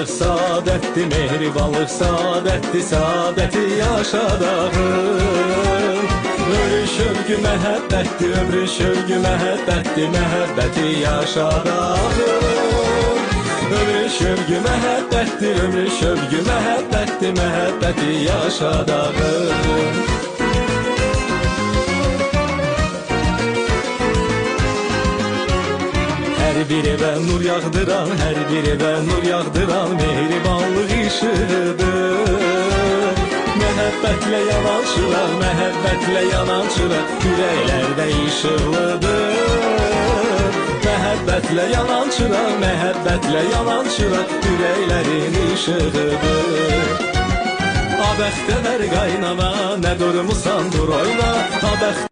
Mehribanlıq saadətdir, mehribanlıq saadətdir, saadəti yaşadağım. Ömrün şövqü məhəbbətdir, ömrün şövqü məhəbbətdir, məhəbbəti yaşadağım. Ömrün şövqü məhəbbətdir, ömrün şövqü məhəbbətdir, məhəbbəti yaşadağım. Hər bir evə nur yağdıran, hər bir evə nur yağdıran mehribanlıq işığıdır. Məhəbbətlə yanan çıraq, məhəbbətlə yanan çıraq ürəklərdə işıqlıdır. Məhəbbətlə yanan çıraq, məhəbbətlə yanan çıraq ürəklərin işığıdır. Abəxtəvər qaynana, nə durmusan dur oyna, abəxtəvər